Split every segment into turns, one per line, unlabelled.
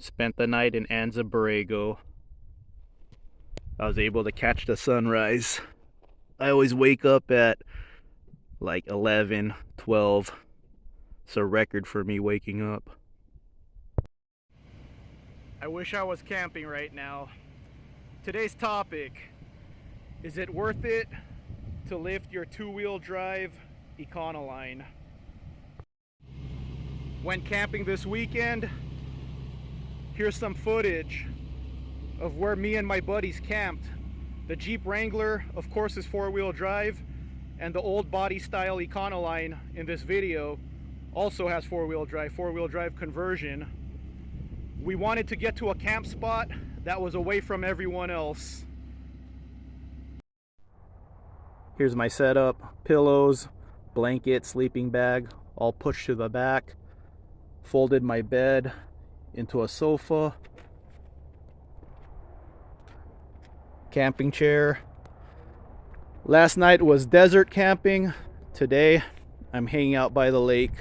Spent the night in Anza Borrego. I was able to catch the sunrise. I always wake up at like 11, 12. It's a record for me waking up. I wish I was camping right now. Today's topic: is it worth it to lift your two-wheel drive Econoline? When camping this weekend, here's some footage of where me and my buddies camped. The Jeep Wrangler, of course, is four-wheel drive, and the old body style Econoline in this video also has four-wheel drive conversion. We wanted to get to a camp spot that was away from everyone else. Here's my setup: pillows, blanket, sleeping bag, all pushed to the back. Folded my bed into a sofa. Camping chair. Last night was desert camping. Today I'm hanging out by the lake.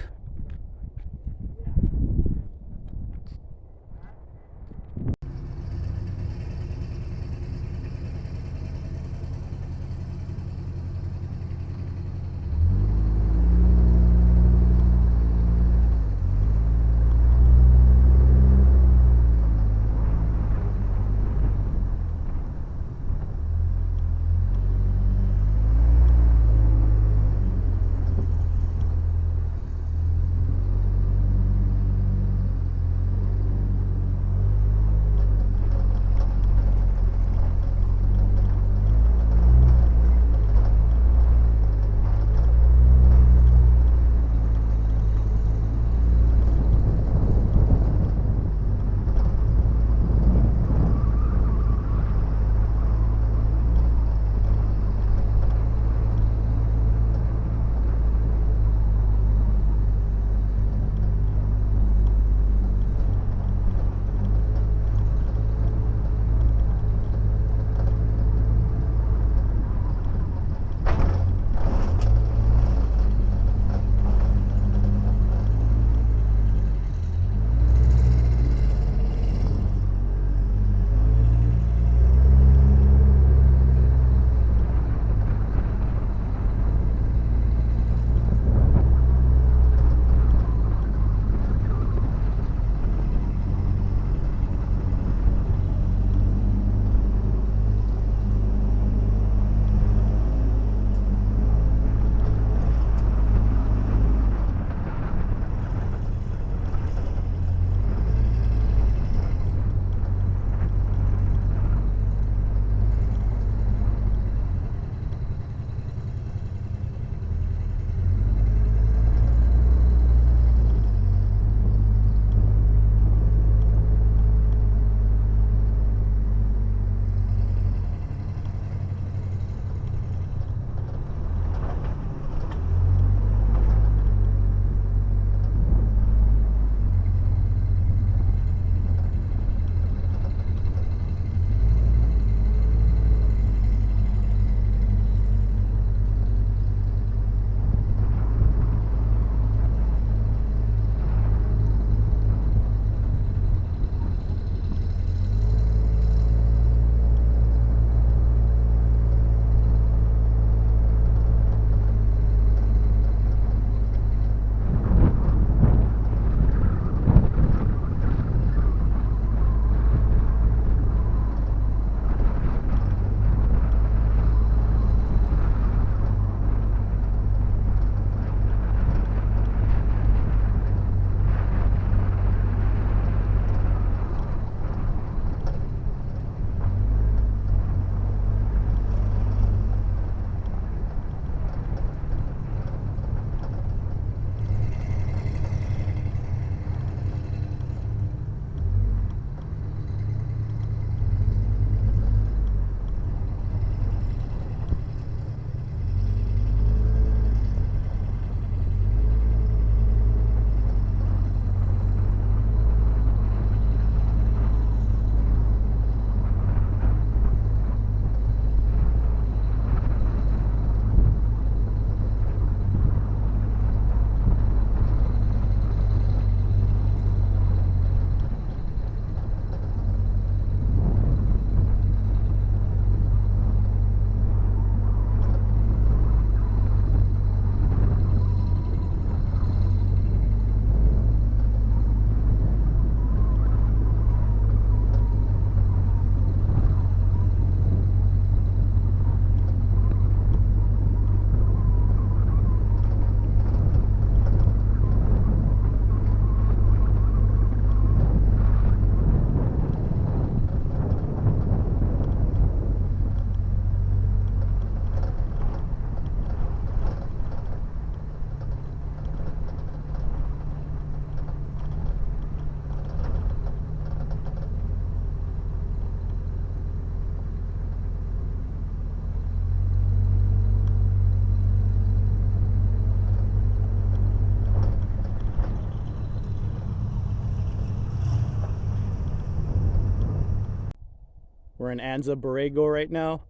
We're in Anza Borrego right now.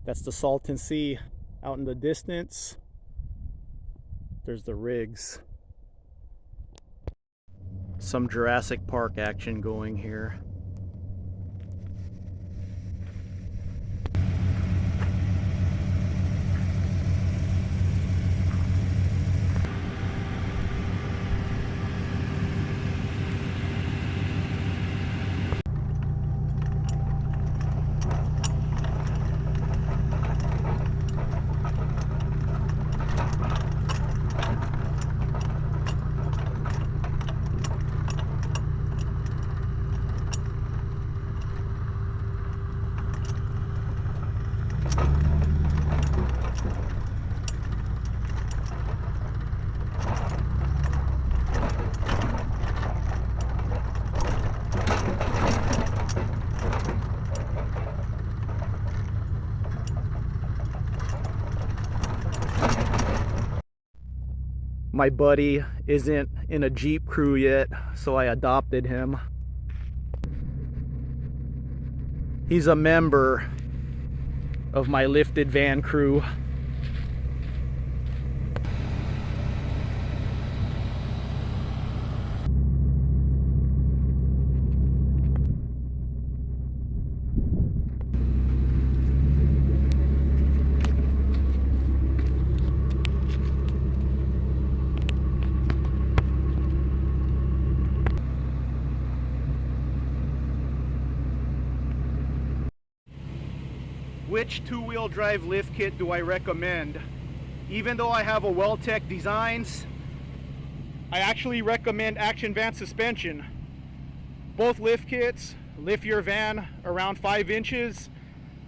That's the Salton Sea out in the distance. There's the rigs. Some Jurassic Park action going here. My buddy isn't in a Jeep crew yet, so I adopted him. He's a member of my lifted van crew. Which two-wheel drive lift kit do I recommend? Even though I have a Well-Tec Designs, I actually recommend Action Van suspension. Both lift kits lift your van around 5 inches,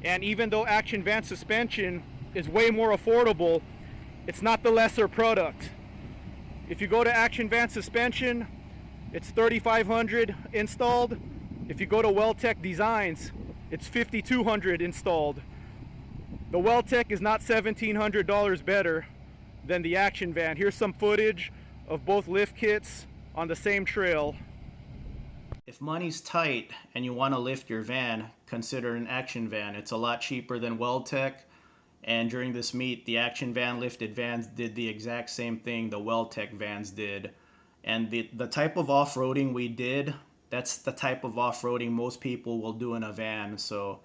and even though Action Van suspension is way more affordable, it's not the lesser product. If you go to Action Van suspension, it's $3,500 installed. If you go to Well-Tec Designs, it's $5,200 installed. The Well-Tec is not $1,700 better than the Action Van. Here's some footage of both lift kits on the same trail. If money's tight and you want to lift your van, consider an Action Van. It's a lot cheaper than Well-Tec, and during this meet, the Action Van lifted vans did the exact same thing the Well-Tec vans did. And the type of off-roading we did, that's the type of off-roading most people will do in a van. So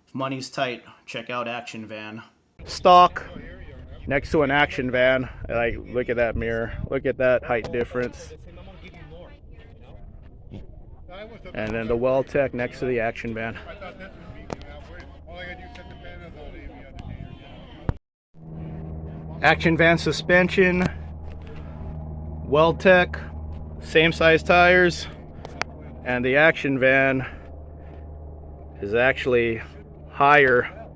if money's tight, check out Action Van. Stock next to an Action Van. Like, look at that mirror. Look at that height difference. And then the Well-Tec next to the Action Van. Action Van suspension, Well-Tec, same size tires, and the Action Van is actually higher